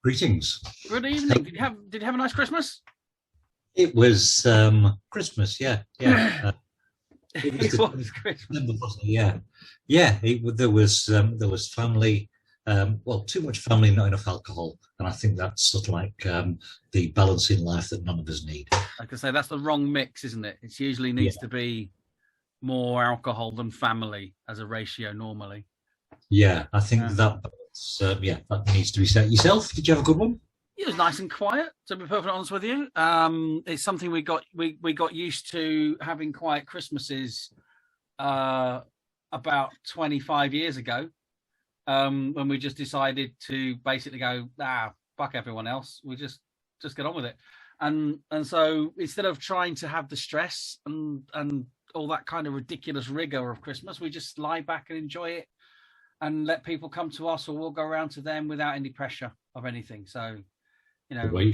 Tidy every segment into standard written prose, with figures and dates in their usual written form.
Greetings. Good evening. Did you have a nice Christmas? It was Christmas, yeah. It was, It was Christmas. wasn't it? Yeah. There was family. Well, too much family, not enough alcohol, and I think that's sort of like the balance in life that none of us need. Like I say, that's the wrong mix, isn't it? It usually needs to be more alcohol than family as a ratio normally. Yeah, I think that needs to be set. Yourself, did you have a good one? It was nice and quiet, to be perfectly honest with you. It's something we got used to having quiet Christmases about 25 years ago, when we just decided to basically go, fuck everyone else. We just get on with it. And so instead of trying to have the stress and all that kind of ridiculous rigor of Christmas, we just lie back and enjoy it and let people come to us, or we'll go around to them without any pressure of anything. So, the way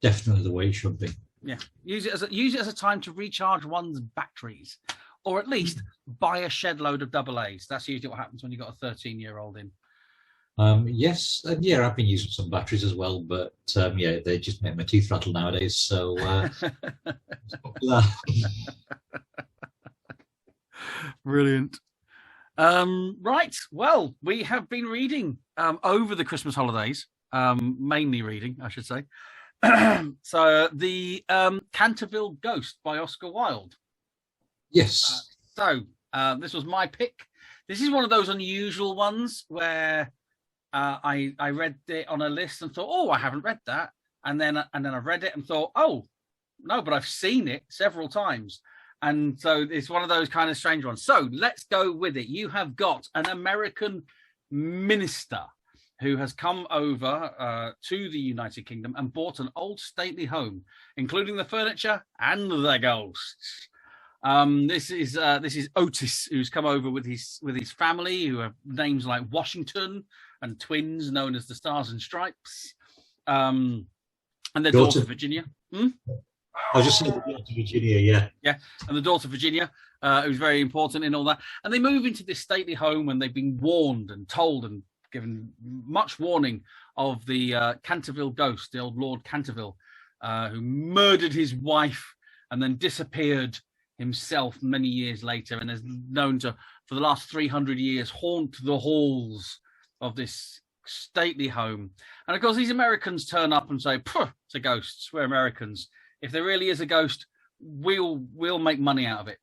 definitely the way it should be. Yeah, use it as a time to recharge one's batteries, or at least buy a shed load of double A's. That's usually what happens when you've got a 13-year-old in. Yes, I've been using some batteries as well, but they just make my teeth rattle nowadays. So Brilliant. Right. Well, we have been reading over the Christmas holidays, mainly reading, I should say. So the Canterville Ghost by Oscar Wilde. Yes. This was my pick. This is one of those unusual ones where I read it on a list and thought, I haven't read that, and then I read it and thought, no, but I've seen it several times. And so it's one of those kind of strange ones. So let's go with it. You have got an American minister who has come over to the United Kingdom and bought an old stately home, including the furniture and the ghosts. This is Otis, who's come over with his family, who have names like Washington and twins known as the Stars and Stripes, and their daughter Virginia. I was just saying the daughter Virginia, yeah, and the daughter Virginia, who's very important in all that. And they move into this stately home, and they've been warned and told and given much warning of the Canterville Ghost, the old Lord Canterville, who murdered his wife and then disappeared himself many years later, and is known to, for the last 300 years, haunt the halls of this stately home. And of course, these Americans turn up and say, it's a ghost. We're Americans. If there really is a ghost, we'll make money out of it.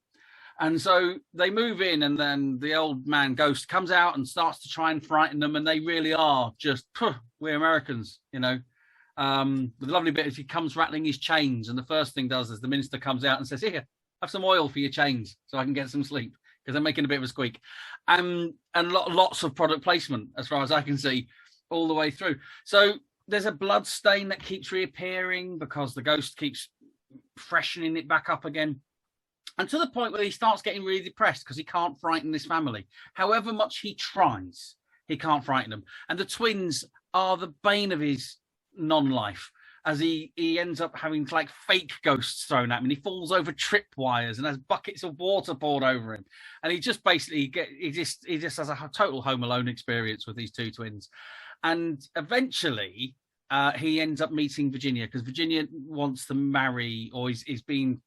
And so they move in, and then the old man ghost comes out and starts to try and frighten them, and they really are just, we're Americans, The lovely bit is he comes rattling his chains, and the first thing does is the minister comes out and says, here, have some oil for your chains so I can get some sleep, because they're making a bit of a squeak. And lots of product placement, as far as I can see, all the way through. So there's a blood stain that keeps reappearing because the ghost keeps freshening it back up again. And to the point where he starts getting really depressed because he can't frighten this family. However much he tries, he can't frighten them. And the twins are the bane of his non-life, as he ends up having like fake ghosts thrown at him, and he falls over tripwires and has buckets of water poured over him. And he just basically he just has a total Home Alone experience with these two twins. And eventually he ends up meeting Virginia, because Virginia wants to marry, or he's been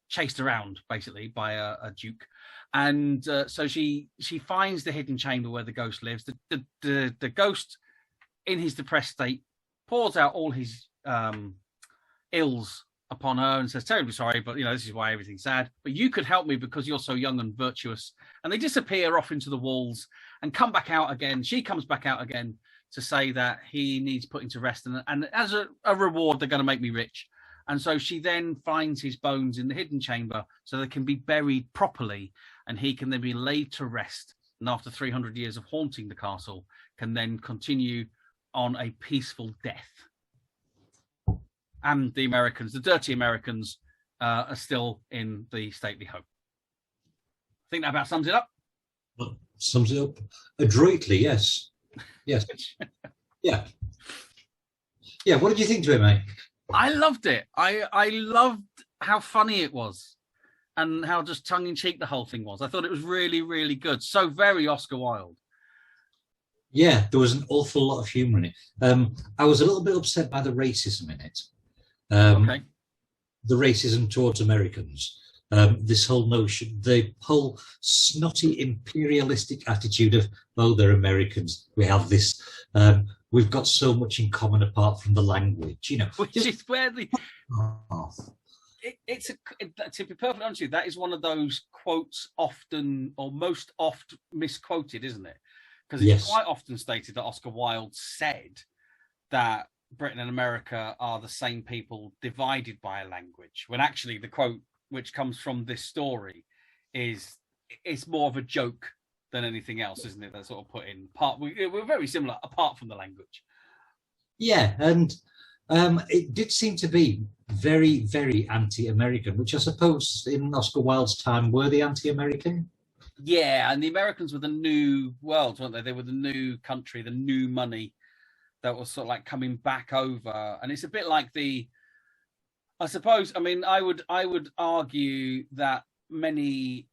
chased around basically by a duke. And so she finds the hidden chamber where the ghost lives. The ghost, in his depressed state, pours out all his ills upon her and says, terribly sorry, but this is why everything's sad, but you could help me because you're so young and virtuous. And they disappear off into the walls and come back out again. She comes back out again to say that he needs putting to rest, and as a reward, they're going to make me rich. And so she then finds his bones in the hidden chamber so they can be buried properly, and he can then be laid to rest, and after 300 years of haunting the castle, can then continue on a peaceful death. And the Americans, the dirty Americans, are still in the stately home. I think that about sums it up. Well, sums it up adroitly, yes. Yes. Yeah. What did you think to it, mate? I loved it. I loved how funny it was and how just tongue-in-cheek the whole thing was. I thought it was really, really good. So very Oscar Wilde. Yeah, there was an awful lot of humour in it. I was a little bit upset by the racism in it. Okay. The racism towards Americans. This whole notion, the whole snotty imperialistic attitude of, oh, they're Americans. We have this. We've got so much in common apart from the language. Which Just, is where oh, to be perfectly honest with you, that is one of those quotes often or most oft misquoted, isn't it? Because it's yes, quite often stated that Oscar Wilde said that Britain and America are the same people divided by a language, when actually the quote which comes from this story is it's more of a joke than anything else, isn't it? That's sort of put in part. We're very similar apart from the language. yeah, and it did seem to be very, very anti-American, which I suppose in Oscar Wilde's time were the anti-American. Yeah, and the Americans were the new world, weren't they? They were the new country, the new money that was sort of like coming back over. And it's a bit like I suppose, I mean, I would argue that many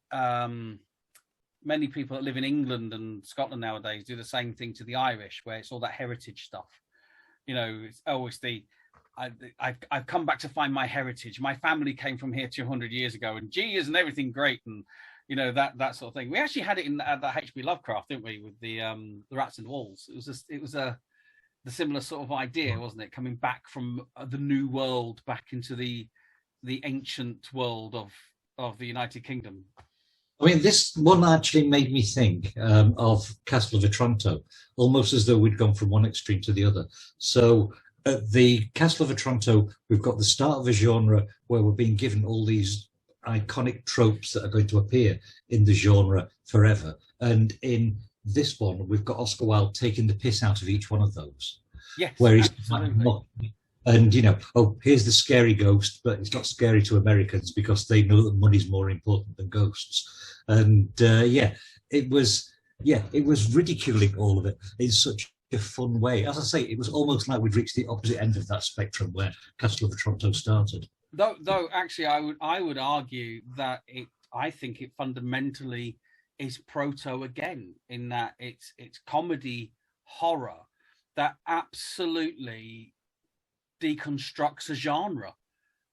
many people that live in England and Scotland nowadays do the same thing to the Irish, where it's all that heritage stuff. It's always I've come back to find my heritage. My family came from here 200 years ago, and gee, isn't everything great? And that sort of thing. We actually had it in the H.P. Lovecraft, didn't we, with the rats and the walls? It was the similar sort of idea, wasn't it? Coming back from the new world back into the ancient world of the United Kingdom. I mean, this one actually made me think of Castle of Otranto, almost as though we'd gone from one extreme to the other. So at the Castle of Otranto, we've got the start of a genre where we're being given all these iconic tropes that are going to appear in the genre forever. And in this one, we've got Oscar Wilde taking the piss out of each one of those. Yes, where he's absolutely. And here's the scary ghost, but it's not scary to Americans because they know that money's more important than ghosts. And it was ridiculing all of it in such a fun way. As I say, it was almost like we'd reached the opposite end of that spectrum where Castle of Otranto started. Though actually, I would argue that I think it fundamentally is proto again, in that it's comedy horror that absolutely deconstructs a genre,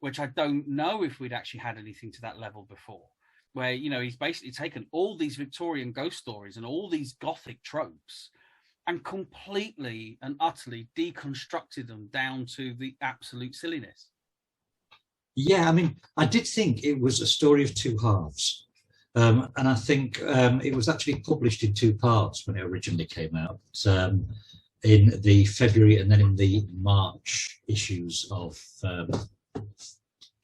which I don't know if we'd actually had anything to that level before, where he's basically taken all these Victorian ghost stories and all these gothic tropes and completely and utterly deconstructed them down to the absolute silliness. Yeah, I mean, I did think it was a story of two halves. And I think it was actually published in two parts when it originally came out, in the February and then in the March issues of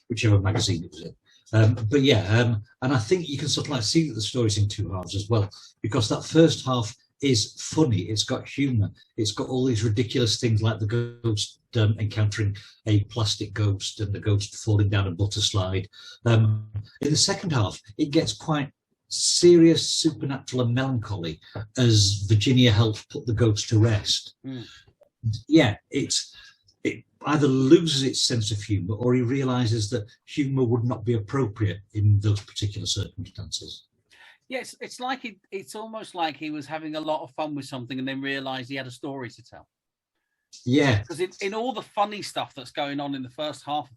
whichever magazine it was in. And I think you can sort of like see that the story's in two halves as well, because that first half is funny. It's got humour. It's got all these ridiculous things like the ghost encountering a plastic ghost and the ghost falling down a butter slide. In the second half, it gets quite serious, supernatural and melancholy as Virginia helps put the ghost to rest. Yeah, it either loses its sense of humour or he realises that humour would not be appropriate in those particular circumstances. Yes, it's almost like he was having a lot of fun with something and then realised he had a story to tell. Yeah, because in all the funny stuff that's going on in the first half of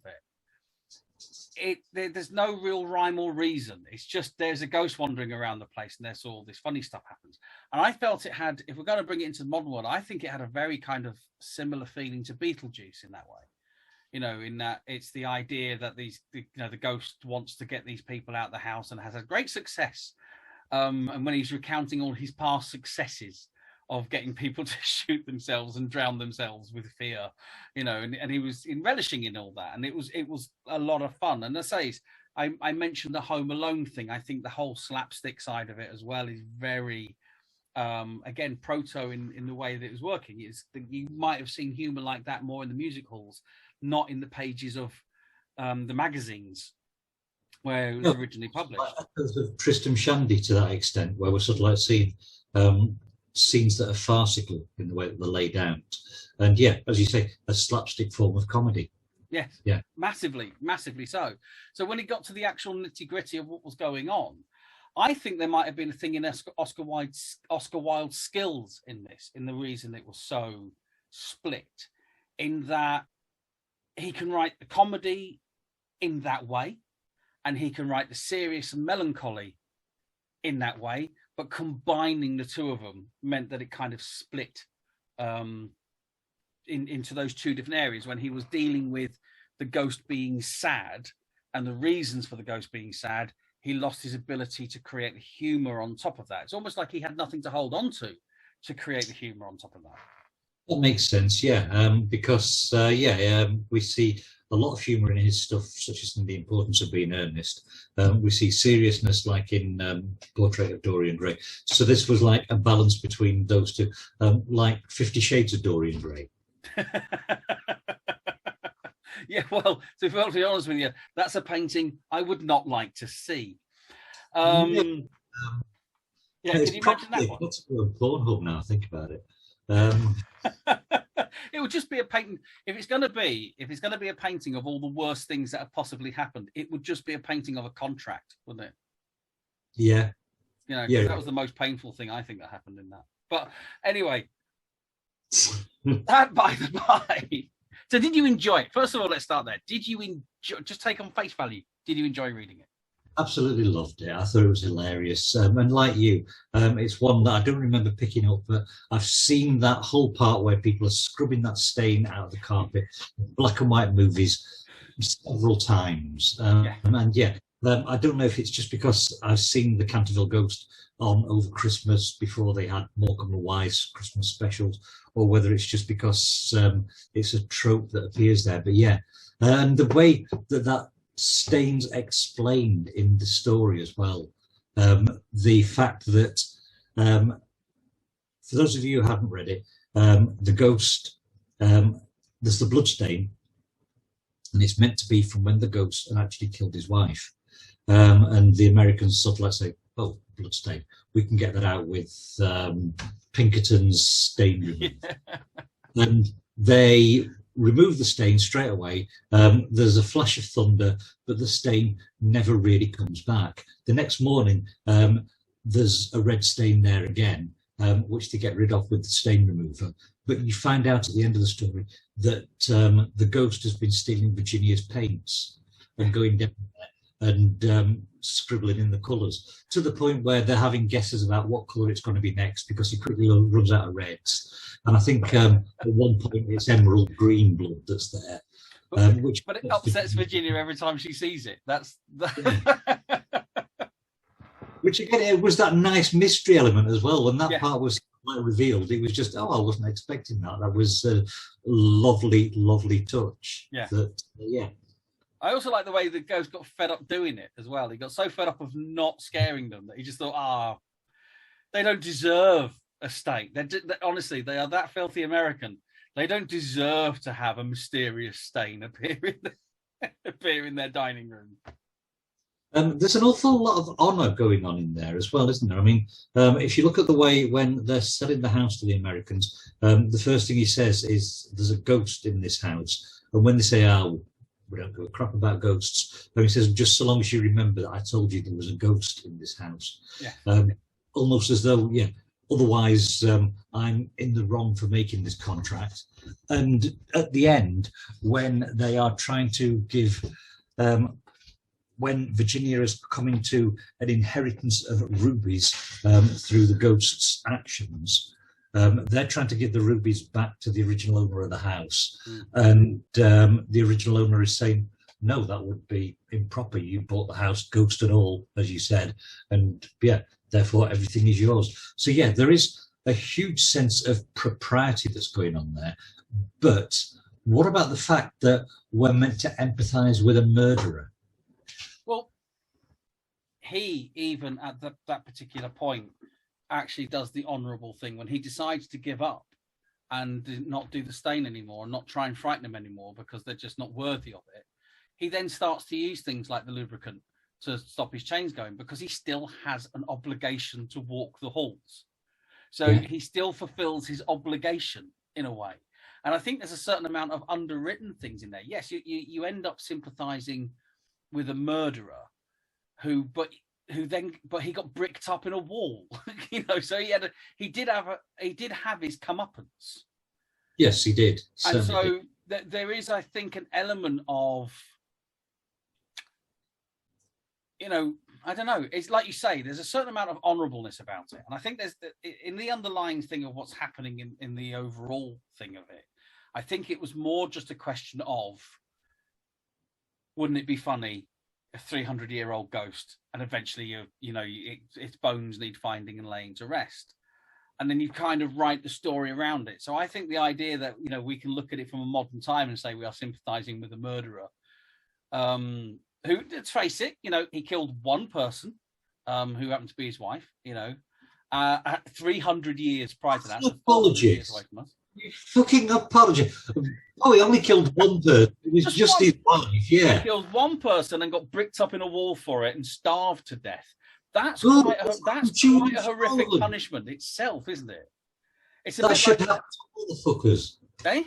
there's no real rhyme or reason. It's just there's a ghost wandering around the place and there's all this funny stuff happens. And I felt it had, if we're going to bring it into the modern world, I think it had a very kind of similar feeling to Beetlejuice in that way. In that it's the idea that the ghost wants to get these people out of the house and has a great success. And when he's recounting all his past successes of getting people to shoot themselves and drown themselves with fear, and he was relishing in all that, and it was a lot of fun. And I mentioned the Home Alone thing. I think the whole slapstick side of it as well is very again proto in the way that it was working. You might have seen humor like that more in the music halls, not in the pages of the magazines where it was originally published. Of Tristram Shandy to that extent, where we're sort of like seeing scenes that are farcical in the way that they're laid out. And yeah, as you say, a slapstick form of comedy. Yes, yeah, massively so. So when it got to the actual nitty gritty of what was going on, I think there might have been a thing in Oscar Wilde's skills in this, in the reason it was so split, in that he can write the comedy in that way, and he can write the serious and melancholy in that way, but combining the two of them meant that it kind of split into those two different areas. When he was dealing with the ghost being sad and the reasons for the ghost being sad, he lost his ability to create the humor on top of that. It's almost like he had nothing to hold on to create the humor on top of that. That makes sense, yeah, because we see a lot of humour in his stuff, such as in The Importance of Being Earnest. We see seriousness, like in Portrait of Dorian Gray. So this was like a balance between those two, like 50 Shades of Dorian Gray. Yeah, well, to be honest with you, that's a painting I would not like to see. Yeah, can you imagine that one? It's a Pornhub now, think about it. It would just be a painting. If it's going to be a painting of all the worst things that have possibly happened, it would just be a painting of a contract, wouldn't it? Yeah. You know, that was the most painful thing I think that happened in that. But anyway, that by the by. So did you enjoy it? First of all, let's start there. Did you enjoy, just take on face value, did you enjoy reading it? Absolutely loved it. I thought it was hilarious. And like you, it's one that I don't remember picking up, but I've seen that whole part where people are scrubbing that stain out of the carpet, black and white movies, several times. I don't know if it's just because I've seen the Canterville Ghost on over Christmas before they had Morecambe and Wise Christmas specials, or whether it's just because it's a trope that appears there. But yeah, and the way that stain's explained in the story as well. The fact that, for those of you who haven't read it, the ghost, there's the bloodstain, and it's meant to be from when the ghost had actually killed his wife. And the Americans sort of like say, oh, bloodstain, we can get that out with Pinkerton's stain remover. And they remove the stain straight away. There's a flash of thunder, but the stain never really comes back. The next morning, there's a red stain there again, which they get rid of with the stain remover. But you find out at the end of the story that the ghost has been stealing Virginia's paints and going down there and scribbling in the colours, to the point where they're having guesses about what colour it's going to be next, because he quickly runs out of reds. And I think at one point it's emerald green blood that's there. But it upsets Virginia every time she sees it. That's which again, it was that nice mystery element as well. When that part was revealed, it was just, oh, I wasn't expecting that. That was a lovely, lovely touch. Yeah. I also like the way the ghost got fed up doing it as well. He got so fed up of not scaring them that he just thought, they don't deserve a stain. Honestly, they are that filthy American. They don't deserve to have a mysterious stain appear in their dining room. There's an awful lot of honour going on in there as well, isn't there? I mean, if you look at the way when they're selling the house to the Americans, the first thing he says is, there's a ghost in this house. And when they say, we don't give a crap about ghosts, and he says, just so long as you remember that I told you there was a ghost in this house. Yeah. Almost as though, otherwise I'm in the wrong for making this contract. And at the end, when they are trying to give... when Virginia is coming to an inheritance of rubies through the ghost's actions, they're trying to give the rubies back to the original owner of the house. And the original owner is saying, no, that would be improper. You bought the house, ghost and all, as you said. And therefore everything is yours. So there is a huge sense of propriety that's going on there. But what about the fact that we're meant to empathise with a murderer? Well, he, even at that particular point, actually does the honourable thing when he decides to give up and not do the stain anymore and not try and frighten them anymore because they're just not worthy of it. He then starts to use things like the lubricant to stop his chains going, because he still has an obligation to walk the halls. So he still fulfills his obligation in a way. And I think there's a certain amount of underwritten things in there. Yes, you end up sympathising with a murderer but but he got bricked up in a wall, you know. So he did have his comeuppance. Yes, he did. And so there is, I think, an element of, you know, I don't know. It's like you say, there's a certain amount of honorableness about it. And I think there's in the underlying thing of what's happening in the overall thing of it. I think it was more just a question of, wouldn't it be funny, a 300-year-old ghost, and eventually its bones need finding and laying to rest. And then you kind of write the story around it. So I think the idea that, you know, we can look at it from a modern time and say we are sympathizing with a murderer, who, let's face it, you know, he killed one person, who happened to be his wife, you know, 300 years prior to that. So apologies. You fucking apology. Oh, he only killed one person. It was just his wife, yeah. He killed one person and got bricked up in a wall for it and starved to death. That's quite a horrific punishment itself, isn't it? That should happen to all the fuckers. Eh?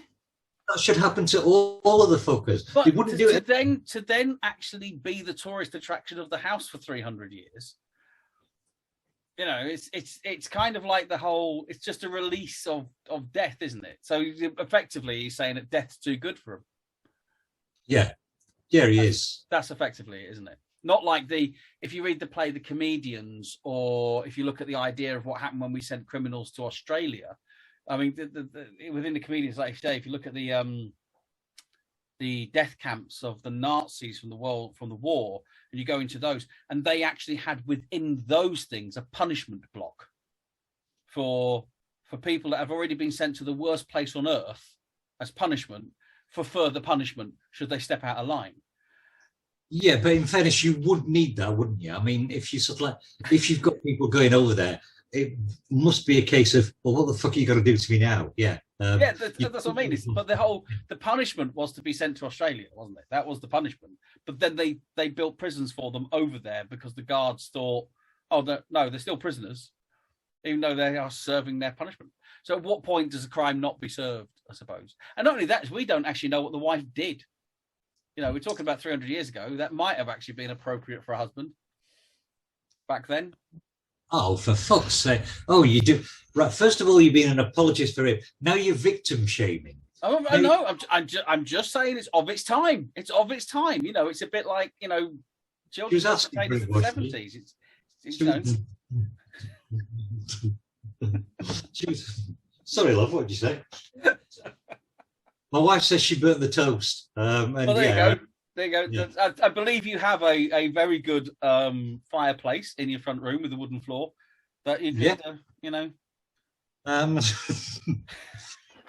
That should happen to all of the fuckers. But they wouldn't do it. To then actually be the tourist attraction of the house for 300 years. You know, it's kind of like the whole. It's just a release of death, isn't it? So effectively, he's saying that death's too good for him. Yeah, he is. That's effectively it, isn't it? Not like if you read the play The Comedians, or if you look at the idea of what happened when we sent criminals to Australia. I mean, within The Comedians, like I say, if you look at the death camps of the Nazis from the war, and you go into those, and they actually had within those things a punishment block for people that have already been sent to the worst place on earth as punishment for further punishment should they step out of line. Yeah, but in fairness, you would need that, wouldn't you? I mean, if you've got people going over there, it must be a case of, well, what the fuck are you going to do to me now? Yeah. That's what I mean. But the punishment was to be sent to Australia, wasn't it? That was the punishment. But then they built prisons for them over there because the guards thought, oh, no, they're still prisoners, even though they are serving their punishment. So at what point does a crime not be served, I suppose? And not only that, we don't actually know what the wife did. You know, we're talking about 300 years ago. That might have actually been appropriate for a husband back then. Oh, for fuck's sake. Oh, you do. Right, first of all, you've been an apologist for it. Now you're victim shaming. Oh, I know. I'm just saying it's of its time. It's of its time. You know, it's a bit like, you know, children in the 70s. Sorry, love, what did you say? My wife says she burnt the toast. Well, there you go. Yeah. I believe you have a very good fireplace in your front room with a wooden floor. That you could, you know.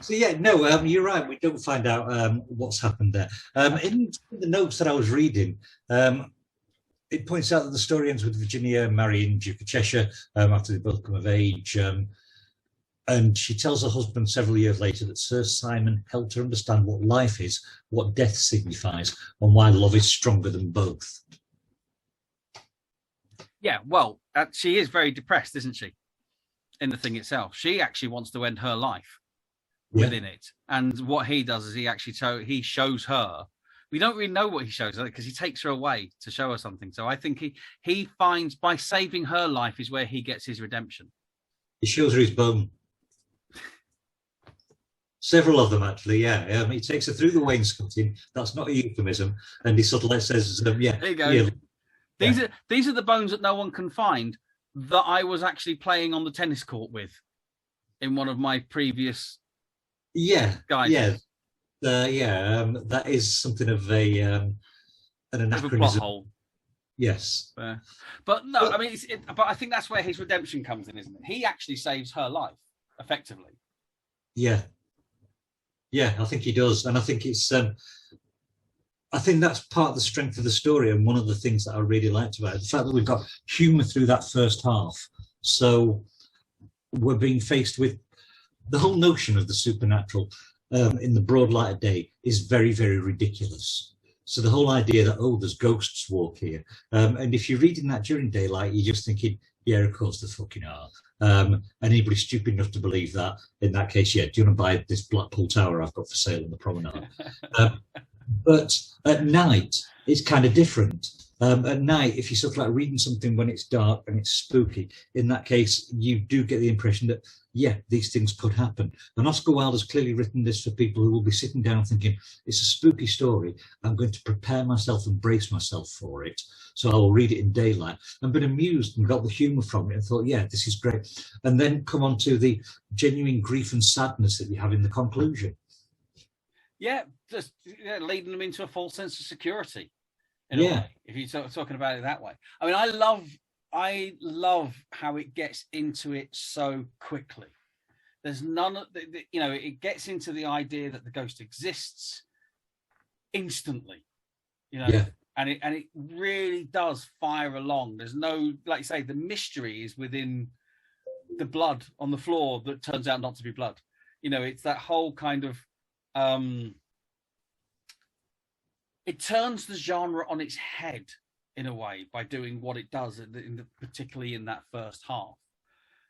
So you're right. We don't find out what's happened there. In the notes that I was reading, it points out that the story ends with Virginia marrying Duke of Cheshire after they both come of age. And she tells her husband several years later that Sir Simon helped her understand what life is, what death signifies, and why love is stronger than both. Yeah, well, she is very depressed, isn't she? In the thing itself, she actually wants to end her life within it. And what he does is he shows her. We don't really know what he shows her because he takes her away to show her something. So I think he finds by saving her life is where he gets his redemption. He shows her his bone. Several of them, actually, yeah. He takes her through the wainscoting. That's not a euphemism. And he sort of says, there you go. Yeah. These are the bones that no one can find that I was actually playing on the tennis court with in one of my previous guides. That is something of an anachronism. Plot hole. Yes. But no, I mean, but I think that's where his redemption comes in, isn't it? He actually saves her life, effectively. Yeah. Yeah, I think he does. And I think I think that's part of the strength of the story. And one of the things that I really liked about it, the fact that we've got humour through that first half. So we're being faced with the whole notion of the supernatural in the broad light of day is very, very ridiculous. So the whole idea that, there's ghosts walk here. And if you're reading that during daylight, you're just thinking, yeah, of course there fucking are. Anybody stupid enough to believe that, in that case, do you want to buy this Blackpool Tower I've got for sale in the promenade? But at night, it's kind of different. At night, if you're sort of like reading something when it's dark and it's spooky, in that case, you do get the impression that, yeah, these things could happen. And Oscar Wilde has clearly written this for people who will be sitting down thinking, it's a spooky story. I'm going to prepare myself and brace myself for it. So I will read it in daylight and been amused and got the humour from it and thought, yeah, this is great. And then come on to the genuine grief and sadness that you have in the conclusion. Yeah, just leading them into a false sense of security. In a way, if you're talking about it that way. I mean, I love how it gets into it so quickly. There's none of it gets into the idea that the ghost exists instantly, and it really does fire along. There's no, like you say, the mystery is within the blood on the floor that turns out not to be blood. It's that whole kind of it turns the genre on its head in a way by doing what it does, particularly in that first half.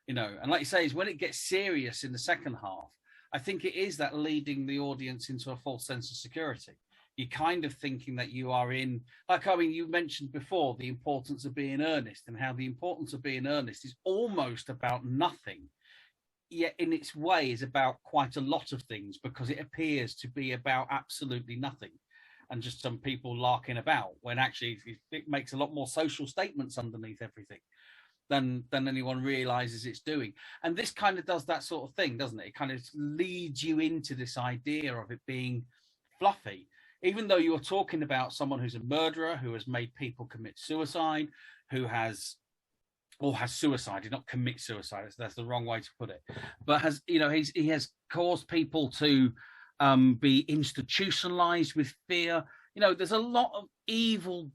And like you say, is when it gets serious in the second half, I think it is that leading the audience into a false sense of security. You're kind of thinking that you are in, you mentioned before the importance of being earnest, and how the importance of being earnest is almost about nothing, yet in its way is about quite a lot of things, because it appears to be about absolutely nothing and just some people larking about, when actually it makes a lot more social statements underneath everything than anyone realizes it's doing. And this kind of does that sort of thing, doesn't it? It kind of leads you into this idea of it being fluffy, even though you're talking about someone who's a murderer, who has made people commit suicide, who has suicided, not commit suicide, that's the wrong way to put it, but he has caused people to be institutionalized with fear. There's a lot of evil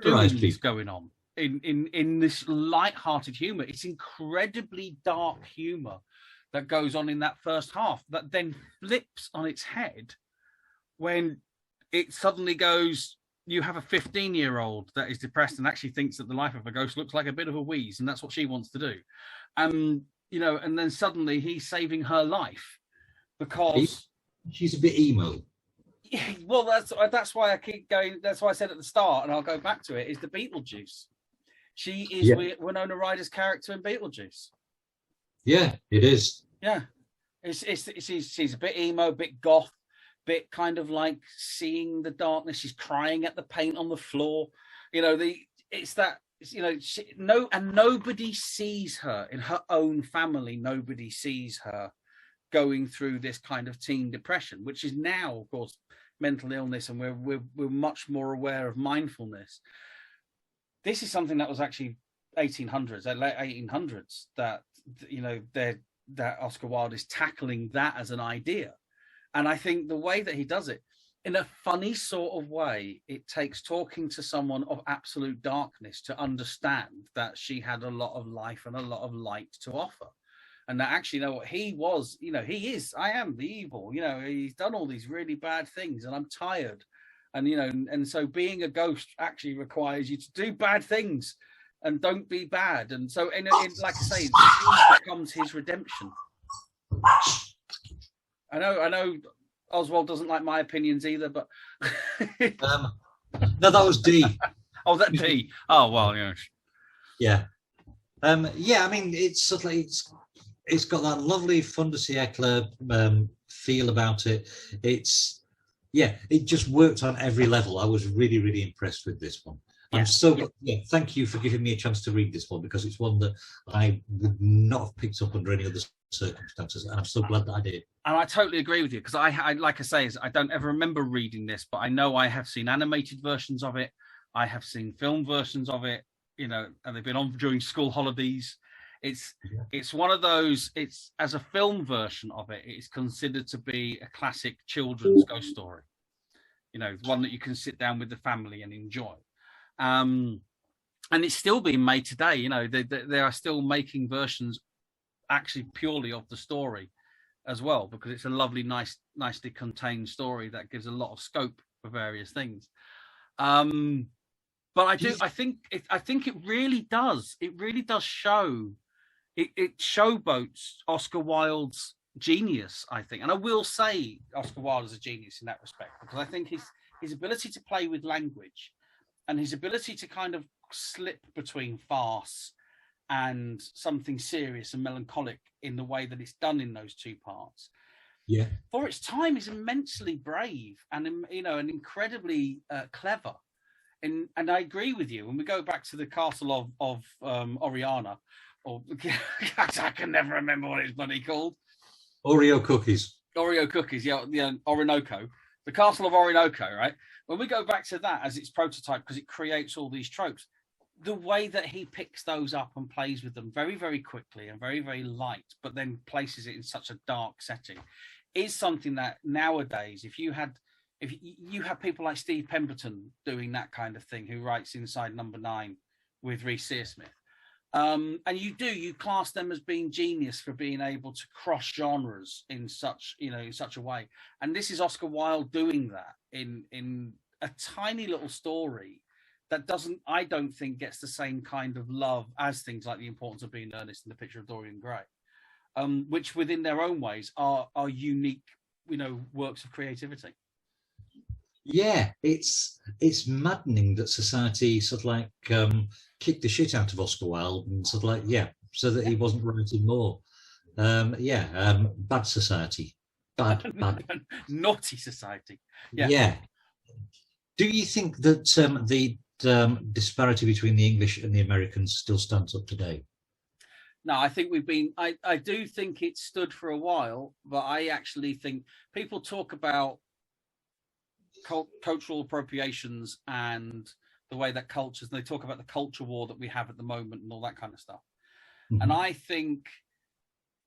doings going on in this light-hearted humor. It's incredibly dark humor that goes on in that first half that then flips on its head when it suddenly goes, you have a 15-year-old that is depressed and actually thinks that the life of a ghost looks like a bit of a wheeze, and that's what she wants to do. And then suddenly he's saving her life because she's a bit emo. Yeah, well, that's why I keep going. That's why I said at the start, and I'll go back to it, is the Beetlejuice. She is Winona Ryder's character in Beetlejuice. Yeah, it is. Yeah, she's a bit emo, a bit goth, bit kind of like seeing the darkness. She's crying at the paint on the floor. And nobody sees her in her own family. Nobody sees her going through this kind of teen depression, which is now, of course, mental illness, and we're much more aware of mindfulness. This is something that was actually 1800s, late 1800s, that that Oscar Wilde is tackling that as an idea. And I think the way that he does it, in a funny sort of way, it takes talking to someone of absolute darkness to understand that she had a lot of life and a lot of light to offer. And that actually, he was, he is, I am the evil, he's done all these really bad things and I'm tired. And, and so being a ghost actually requires you to do bad things and don't be bad. And so, like I say, it becomes his redemption. I know Oswald doesn't like my opinions either, but. No, that was D. Oh, that D. Oh, well, yeah. Yeah. I mean, it's sort of like, it's got that lovely fun de siècle feel about it. It just worked on every level. I was really, really impressed with this one. I'm thank you for giving me a chance to read this one, because it's one that I would not have picked up under any other circumstances, and I'm so glad that I did. And I totally agree with you, because I like I say, I don't ever remember reading this, but I know I have seen animated versions of it. I have seen film versions of it, and they've been on during school holidays. It's one of those, it's as a film version of it, it's considered to be a classic children's ghost story, one that you can sit down with the family and enjoy. And it's still being made today. They are still making versions actually purely of the story as well, because it's a lovely, nicely contained story that gives a lot of scope for various things. But I think it really does show. It showboats Oscar Wilde's genius, I think. And I will say Oscar Wilde is a genius in that respect, because I think his ability to play with language and his ability to kind of slip between farce and something serious and melancholic in the way that it's done in those two parts. Yeah, for its time, is immensely brave and, you know, and incredibly clever. And I agree with you. When we go back to the castle of Oriana, or I can never remember what it's bloody called. Oreo cookies. Oreo cookies, yeah, Orinoco. The castle of Orinoco, right? When we go back to that as its prototype, because it creates all these tropes, the way that he picks those up and plays with them very, very quickly and very, very light, but then places it in such a dark setting, is something that nowadays, if you have people like Steve Pemberton doing that kind of thing, who writes Inside Number 9 with Rhys Searsmith, and you class them as being genius for being able to cross genres in such a way. And this is Oscar Wilde doing that in a tiny little story that I don't think gets the same kind of love as things like The Importance of Being Earnest and The Picture of Dorian Gray, which within their own ways are unique, works of creativity. Yeah, it's maddening that society sort of like kicked the shit out of Oscar Wilde and sort of like, so that he wasn't writing more. Bad society. Bad. Naughty society. Yeah. Yeah. Do you think that the disparity between the English and the Americans still stands up today? No, I think I do think it stood for a while, but I actually think people talk about cultural appropriations and the way that cultures, and they talk about the culture war that we have at the moment and all that kind of stuff. Mm-hmm. And I think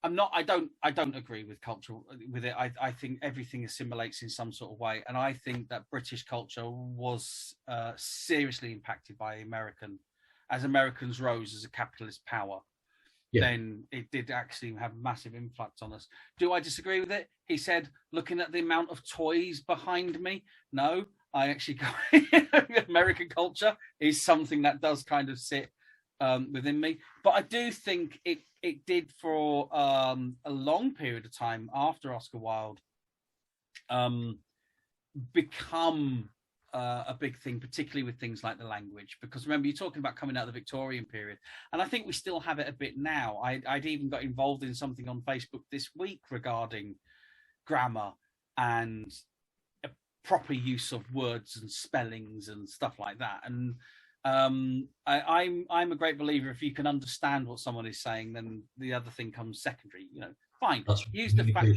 I don't agree with culture with it. I think everything assimilates in some sort of way. And I think that British culture was seriously impacted by as Americans rose as a capitalist power. Yeah. Then it did actually have massive influx on us. Do I disagree with it? He said, looking at the amount of toys behind me, no, I actually American culture is something that does kind of sit within me. But I do think it did for a long period of time after Oscar Wilde become a big thing, particularly with things like the language. Because remember, you're talking about coming out of the Victorian period, and I think we still have it a bit now. I'd even got involved in something on Facebook this week regarding grammar and a proper use of words and spellings and stuff like that. And I'm a great believer, if you can understand what someone is saying, then the other thing comes secondary. Fine. Use the fact,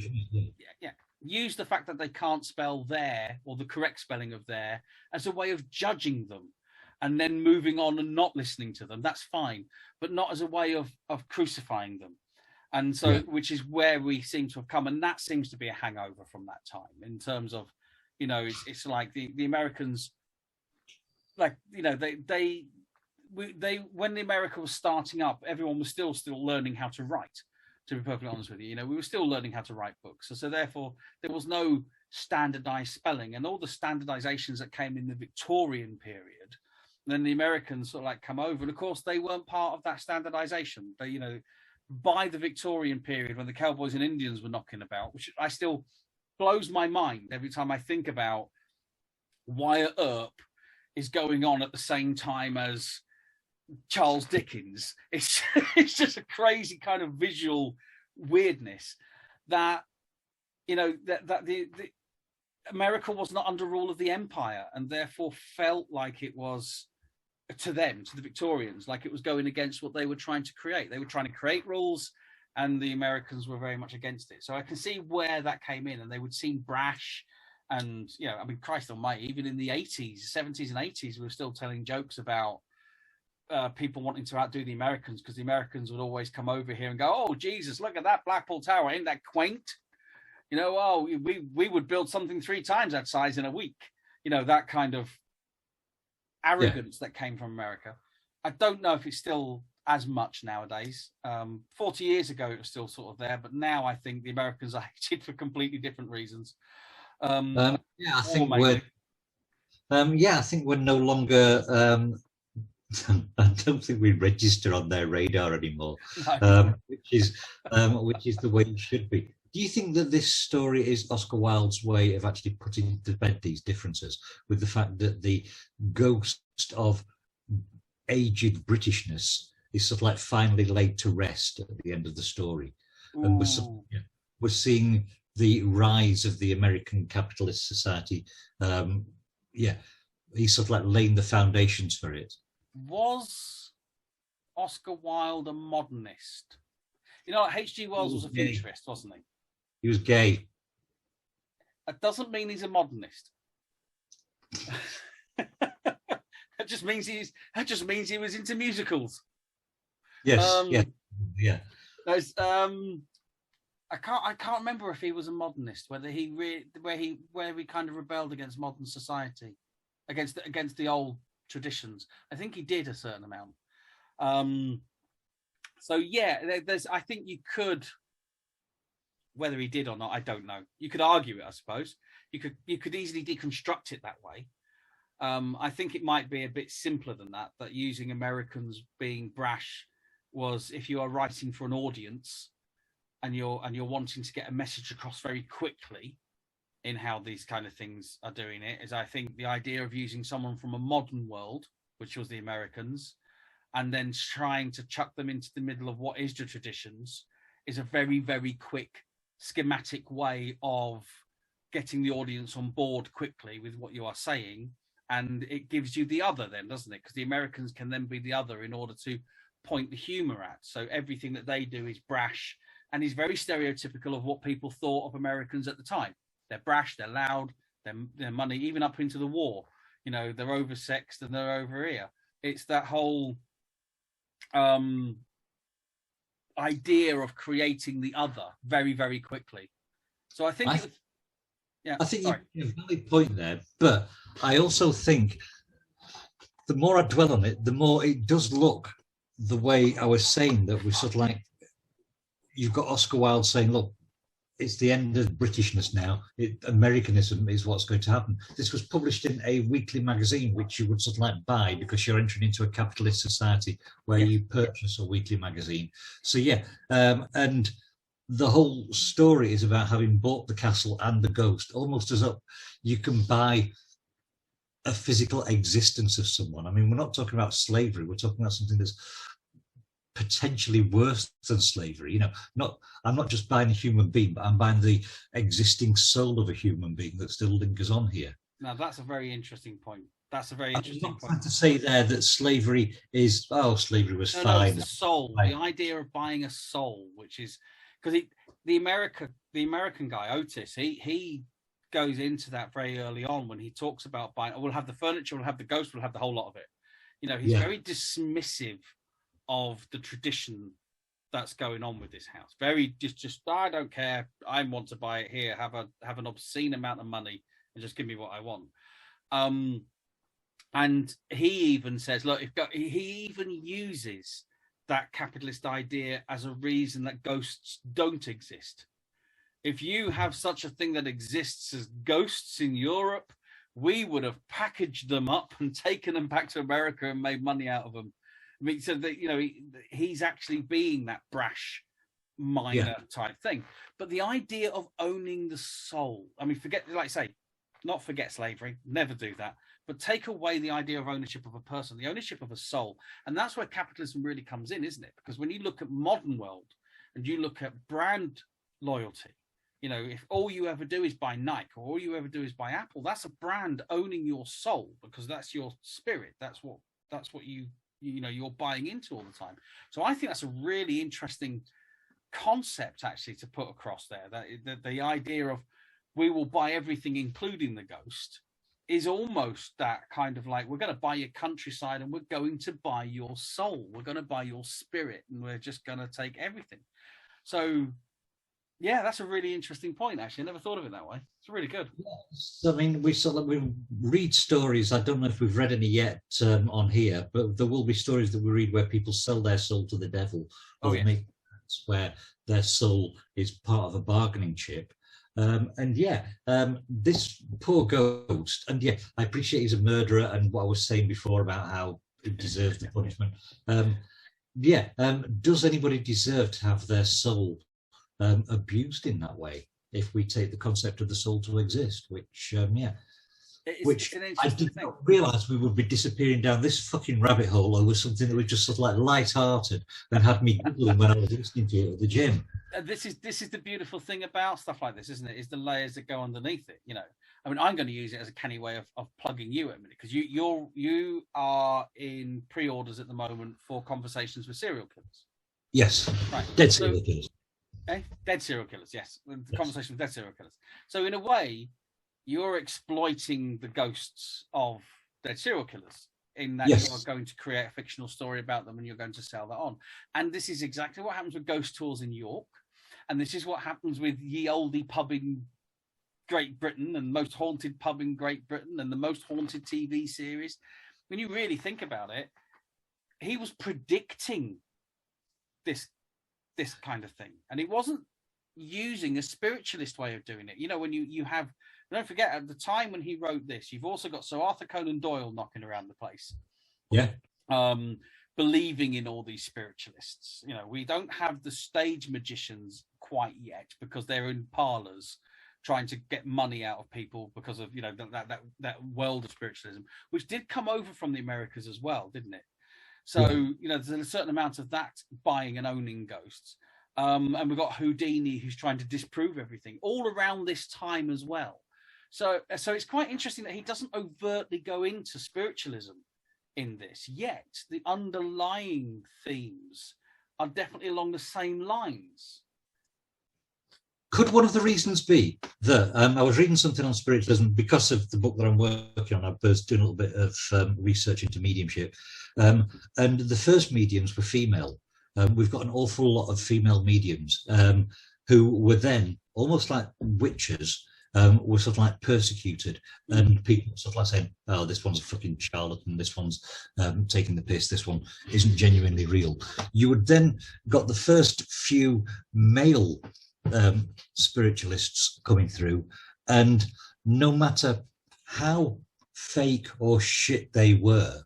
use the fact that they can't spell there, or the correct spelling of there, as a way of judging them, and then moving on and not listening to them. That's fine, but not as a way of crucifying them. And so, which is where we seem to have come, and that seems to be a hangover from that time. In terms of, it's like the Americans. Like, they when the America was starting up, everyone was still learning how to write, to be perfectly honest with you. We were still learning how to write books. So therefore there was no standardized spelling, and all the standardizations that came in the Victorian period, then the Americans sort of like come over. And of course they weren't part of that standardization. They, by the Victorian period, when the cowboys and Indians were knocking about, which I still blows my mind every time I think about Wyatt Earp is going on at the same time as Charles Dickens. It's just a crazy kind of visual weirdness that the America was not under rule of the empire, and therefore felt like it was, to them, to the Victorians, like it was going against what they were trying to create. They were trying to create rules, and the Americans were very much against it. So I can see where that came in, and they would seem brash. And, Christ almighty, even in the 80s, 70s and 80s, we were still telling jokes about people wanting to outdo the Americans, because the Americans would always come over here and go, oh, Jesus, look at that Blackpool Tower. Ain't that quaint? We would build something 3 times that size in a week. That kind of arrogance that came from America. I don't know if it's still as much nowadays. 40 years ago, it was still sort of there. But now I think the Americans are hated for completely different reasons. I think we're no longer. I don't think we register on their radar anymore, which is the way it should be. Do you think that this story is Oscar Wilde's way of actually putting to bed these differences, with the fact that the ghost of aged Britishness is sort of like finally laid to rest at the end of the story. Ooh. And we're seeing the rise of the American capitalist society. He's sort of like laying the foundations for it. Was Oscar Wilde a modernist? You know, H.G. Wells was a futurist, wasn't he? He was gay. That doesn't mean he's a modernist. That just means he was into musicals. Yes. Yeah. I can't remember if he was a modernist, whether where he kind of rebelled against modern society, against the old traditions. I think he did a certain amount. So yeah, I think you could, whether he did or not, I don't know. You could argue it, I suppose. You could easily deconstruct it that way. I think it might be a bit simpler than that. That using Americans being brash was, if you are writing for an audience and you're wanting to get a message across very quickly in how these kind of things are doing it, is I think the idea of using someone from a modern world, which was the Americans, and then trying to chuck them into the middle of what is the traditions, is a very, very quick schematic way of getting the audience on board quickly with what you are saying. And it gives you the other then, doesn't it? Because the Americans can then be the other in order to point the humor at. So everything that they do is brash and is very stereotypical of what people thought of Americans at the time. They're brash, they're loud, they're money, even up into the war. You know, they're oversexed and they're over here. It's that whole idea of creating the other very, very quickly. So I think I think you have a valid point there, but I also think the more I dwell on it, the more it does look the way I was saying, that we're sort of like, you've got Oscar Wilde saying, look, it's the end of Britishness now. Americanism is what's going to happen. This was published in a weekly magazine, which you would sort of like buy because you're entering into a capitalist society where you purchase a weekly magazine. So and the whole story is about having bought the castle and the ghost, almost as up you can buy a physical existence of someone. I mean, we're not talking about slavery. We're talking about something that's potentially worse than slavery. You know, I'm not just buying a human being, but I'm buying the existing soul of a human being that still lingers on here. Now, that's a very interesting point. That's a very interesting point. I'm not trying to say there that slavery is, slavery was fine. No, it's the soul, the idea of buying a soul, which is, because the American guy, Otis, he goes into that very early on when he talks about buying, we'll have the furniture, we'll have the ghost, we'll have the whole lot of it. You know, he's very dismissive of the tradition that's going on with this house. Very just I don't care. I want to buy it here, have an obscene amount of money and just give me what I want. And he even says, look, he even uses that capitalist idea as a reason that ghosts don't exist. If you have such a thing that exists as ghosts in Europe, we would have packaged them up and taken them back to America and made money out of them. I mean, so that, you know, he's actually being that brash minor type thing. But the idea of owning the soul, I mean, not forget slavery, never do that, but take away the idea of ownership of a person, the ownership of a soul. And that's where capitalism really comes in, isn't it? Because when you look at modern world and you look at brand loyalty, you know, if all you ever do is buy Nike or all you ever do is buy Apple, that's a brand owning your soul, because that's your spirit. That's what you're buying into all the time. So I think that's a really interesting concept actually to put across there. That the idea of we will buy everything, including the ghost, is almost that kind of like, we're going to buy your countryside and we're going to buy your soul. We're going to buy your spirit and we're just going to take everything. So yeah, that's a really interesting point, actually. I never thought of it that way. It's really good. Yes. I mean, we read stories. I don't know if we've read any yet on here, but there will be stories that we read where people sell their soul to the devil, or make where their soul is part of a bargaining chip. This poor ghost, and I appreciate he's a murderer, and what I was saying before about how he deserves the punishment. Does anybody deserve to have their soul abused in that way, if we take the concept of the soul to exist, which which I did not realise we would be disappearing down this fucking rabbit hole over something that was just sort of like light-hearted and had me giggling when I was listening to it at the gym. This is the beautiful thing about stuff like this, isn't it? Is the layers that go underneath it. I mean, I'm going to use it as a canny way of plugging you at a minute, because you are in pre-orders at the moment for Conversations with Serial Killers. Yes, right. Dead serial killers. Dead serial killers. Yes, the Conversation with Dead Serial Killers. So in a way, you're exploiting the ghosts of dead serial killers in that you're going to create a fictional story about them and you're going to sell that on. And this is exactly what happens with ghost tours in York. And this is what happens with Ye Olde pub in Great Britain and Most Haunted pub in Great Britain and the Most Haunted TV series. When you really think about it, he was predicting this kind of thing. And it wasn't using a spiritualist way of doing it. When you have, don't forget, at the time when he wrote this, you've also got Sir Arthur Conan Doyle knocking around the place. Yeah. Believing in all these spiritualists. We don't have the stage magicians quite yet because they're in parlors trying to get money out of people because of, that world of spiritualism, which did come over from the Americas as well, didn't it? So, there's a certain amount of that buying and owning ghosts. And we've got Houdini, who's trying to disprove everything all around this time as well. So it's quite interesting that he doesn't overtly go into spiritualism in this, yet the underlying themes are definitely along the same lines. Could one of the reasons be that I was reading something on spiritualism because of the book that I'm working on? I was doing a little bit of research into mediumship, and the first mediums were female. We've got an awful lot of female mediums who were then almost like witches, were sort of like persecuted, and people sort of like saying, "Oh, this one's a fucking charlatan. This one's taking the piss. This one isn't genuinely real." You would then got the first few male spiritualists coming through, and no matter how fake or shit they were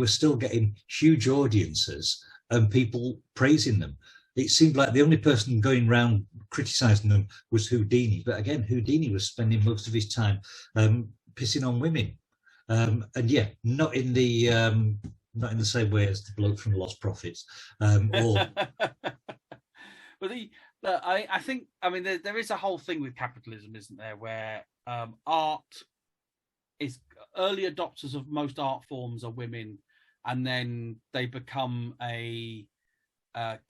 still getting huge audiences and people praising them. It seemed like the only person going around criticizing them was Houdini, but again, Houdini was spending most of his time pissing on women, and not in the same way as the bloke from Lost Prophets, or I think, there is a whole thing with capitalism, isn't there, where art is, early adopters of most art forms are women, and then they become a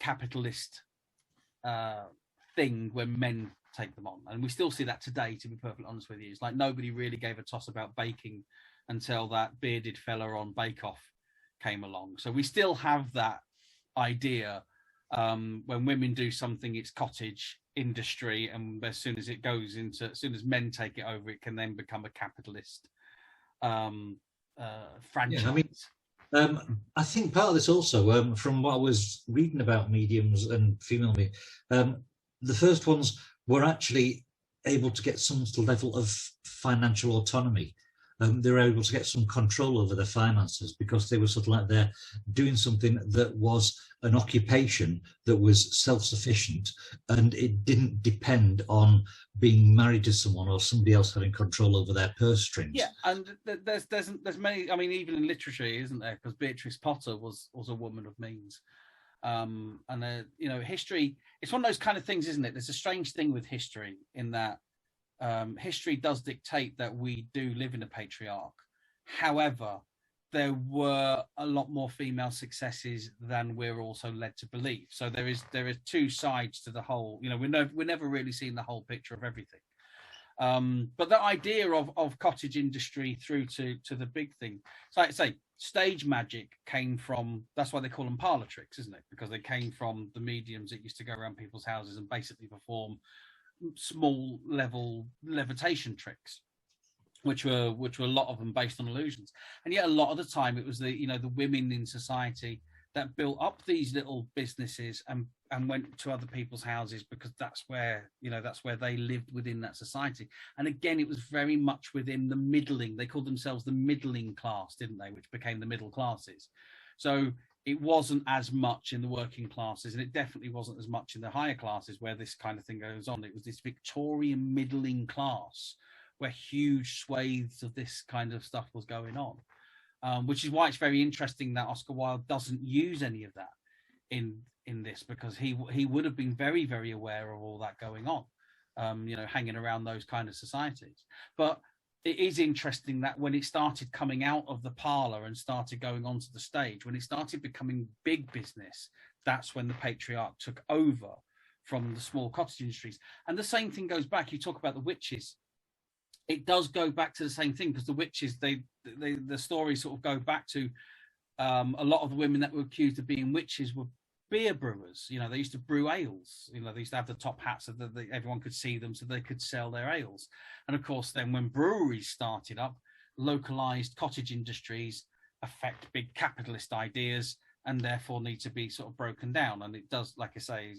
capitalist thing when men take them on. And we still see that today, to be perfectly honest with you. It's like nobody really gave a toss about baking until that bearded fella on Bake Off came along. So we still have that idea. When women do something, it's cottage industry, and as soon as men take it over, it can then become a capitalist franchise. I think part of this also, from what I was reading about mediums and female mediums, the first ones were actually able to get some level of financial autonomy. They were able to get some control over their finances because they were sort of like they're doing something that was an occupation that was self-sufficient, and it didn't depend on being married to someone or somebody else having control over their purse strings. Yeah, and there's many. I mean, even in literature, isn't there? Because Beatrice Potter was a woman of means, and history. It's one of those kind of things, isn't it? There's a strange thing with history in that. History does dictate that we do live in a patriarch. However, there were a lot more female successes than we're also led to believe. So there is two sides to the whole. We're never really seeing the whole picture of everything. But the idea of cottage industry through to the big thing. So like I say, stage magic came from. That's why they call them parlor tricks, isn't it? Because they came from the mediums that used to go around people's houses and basically perform small level levitation tricks, which were a lot of them based on illusions. And yet a lot of the time it was the women in society that built up these little businesses and went to other people's houses because that's where they lived within that society. And again, it was very much within the middling. They called themselves the middling class, didn't they? Which became the middle classes. So it wasn't as much in the working classes, and it definitely wasn't as much in the higher classes where this kind of thing goes on. It was this Victorian middling class where huge swathes of this kind of stuff was going on, which is why it's very interesting that Oscar Wilde doesn't use any of that in this, because he would have been very, very aware of all that going on, hanging around those kind of societies. But it is interesting that when it started coming out of the parlour and started going onto the stage, when it started becoming big business, that's when the patriarch took over from the small cottage industries. And the same thing goes back. You talk about the witches. It does go back to the same thing, because the witches, the stories sort of go back to a lot of the women that were accused of being witches were beer brewers. They used to brew ales. They used to have the top hats so that everyone could see them, so they could sell their ales. And of course, then when breweries started up, localized cottage industries affect big capitalist ideas and therefore need to be sort of broken down. And it does, like I say,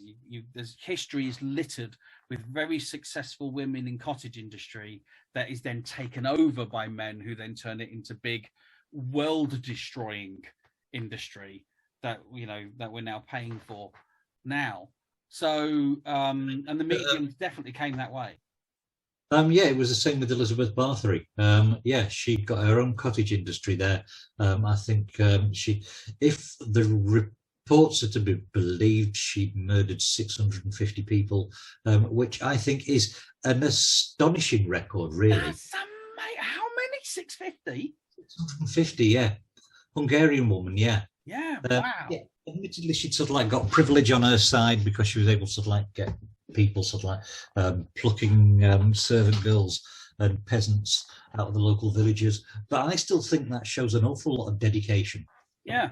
there's history is littered with very successful women in cottage industry that is then taken over by men who then turn it into big world destroying industry that that we're now paying for now. So and the mediums definitely came that way. It was the same with Elizabeth Bathory. She got her own cottage industry there. I think if the reports are to be believed, she murdered 650 people, which I think is an astonishing record, really. How many? 650? 650, yeah. Hungarian woman, yeah. Yeah, wow. Admittedly, she'd sort of like got privilege on her side because she was able to sort of like get people sort of like plucking servant girls and peasants out of the local villages. But I still think that shows an awful lot of dedication. Yeah.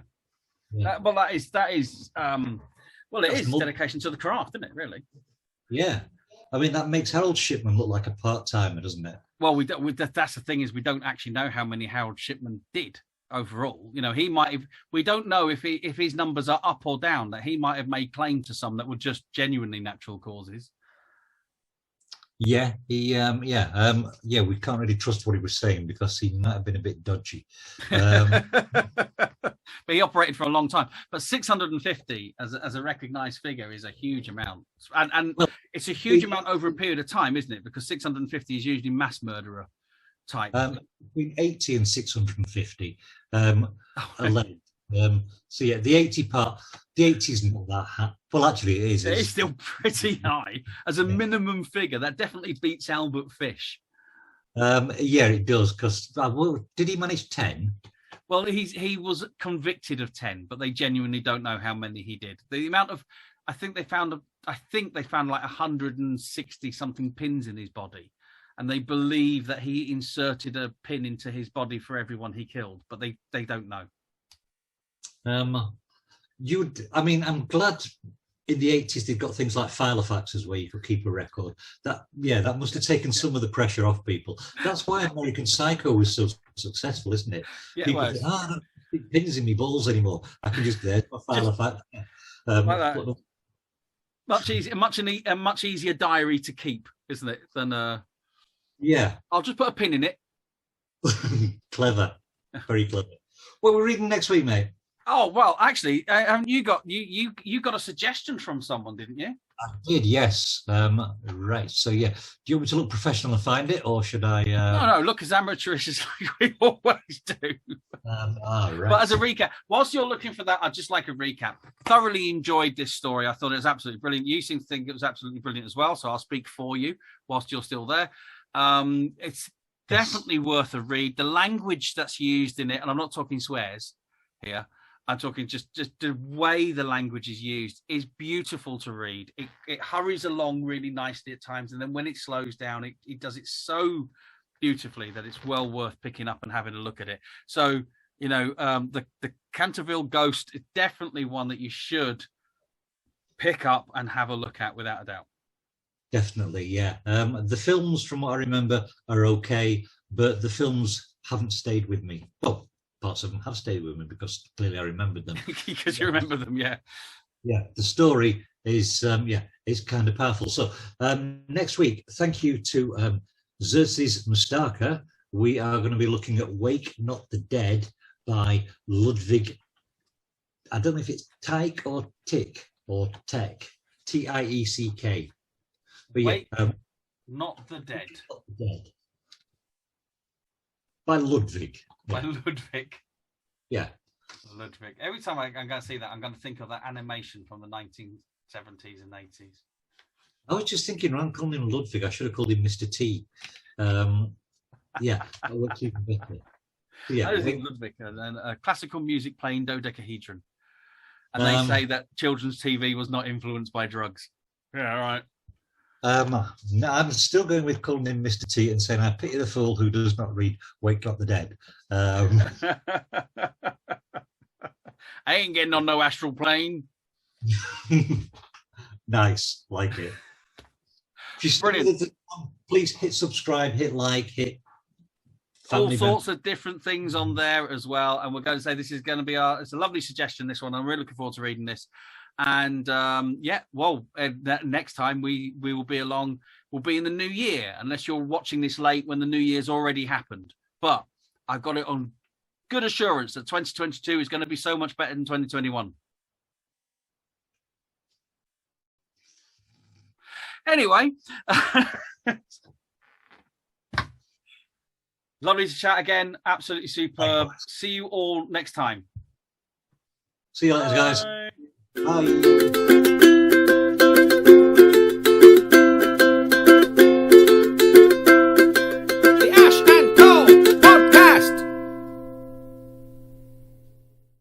That is dedication to the craft, isn't it, really? Yeah. I mean, that makes Harold Shipman look like a part-timer, doesn't it? Well, that's the thing, is we don't actually know how many Harold Shipman did overall. He might have, we don't know if his numbers are up or down, that he might have made claim to some that were just genuinely natural causes. We can't really trust what he was saying because he might have been a bit dodgy. But he operated for a long time. But 650 as a recognised figure is a huge amount, and it's a huge amount over a period of time, isn't it? Because 650 is usually mass murderer type. Between 80 and 650. The 80 part, the 80 is not that high. Well, actually, it is. It's still pretty high as a minimum figure. That definitely beats Albert Fish. It does. Because did he manage 10? Well, he was convicted of 10, but they genuinely don't know how many he did. The amount of, I think they found like 160 something pins in his body, and they believe that he inserted a pin into his body for everyone he killed, but they don't know. I'm glad in the 80s they've got things like filofaxes where you could keep a record. That must have taken some of the pressure off people. That's why American Psycho was so successful, isn't it? Yeah, people think, I don't have pins in my balls anymore. I can just there's my filofax. A much easier diary to keep, isn't it? Than I'll just put a pin in it. Clever, very clever. What we're reading next week, mate? Oh well, actually, you got a suggestion from someone, didn't you? I did, yes. Right. So, do you want me to look professional and find it, or should I? No. Look as amateurish as we always do. Right. But as a recap, whilst you're looking for that, I'd just like a recap. Thoroughly enjoyed this story. I thought it was absolutely brilliant. You seem to think it was absolutely brilliant as well. So I'll speak for you whilst you're still there. It's definitely worth a read. The language that's used in it, and I'm not talking swears here. I'm talking just the way the language is used is beautiful to read. It hurries along really nicely at times, and then when it slows down, it does it so beautifully that it's well worth picking up and having a look at it. So, the Canterville Ghost is definitely one that you should pick up and have a look at without a doubt. Definitely, yeah. The films, from what I remember, are okay, but the films haven't stayed with me. Well, parts of them have stayed with me because clearly I remembered them. Because you remember them, yeah. Yeah, the story is kind of powerful. So next week, thank you to Xerxes Mustaka. We are going to be looking at Wake Not the Dead by Ludwig. I don't know if it's Tieck or Tick or Tech, Tieck. But Wake Not the Dead. Not the Dead. by Ludwig. By Ludwig. Yeah. Ludwig. Every time I'm going to see that, I'm going to think of that animation from the 1970s and 80s. I was just thinking, rather than calling him Ludwig, I should have called him Mr. T. Yeah, that works even better. Yeah, I think Ludwig, and then a classical music playing dodecahedron. And they say that children's TV was not influenced by drugs. Yeah, all right. No, I'm still going with calling him Mr. T and saying, I pity the fool who does not read Wake Up the Dead. I ain't getting on no astral plane. Nice, like it. Brilliant. Please hit subscribe, hit like, hit all sorts of different things on there as well. And we're going to say this is going to be it's a lovely suggestion, this one. I'm really looking forward to reading this. And next time we will be along, we'll be in the new year, unless you're watching this late when the new year's already happened. But I've got it on good assurance that 2022 is going to be so much better than 2021. Anyway, lovely to chat again. Absolutely superb. See you all next time. See you later, guys. Bye. Bye.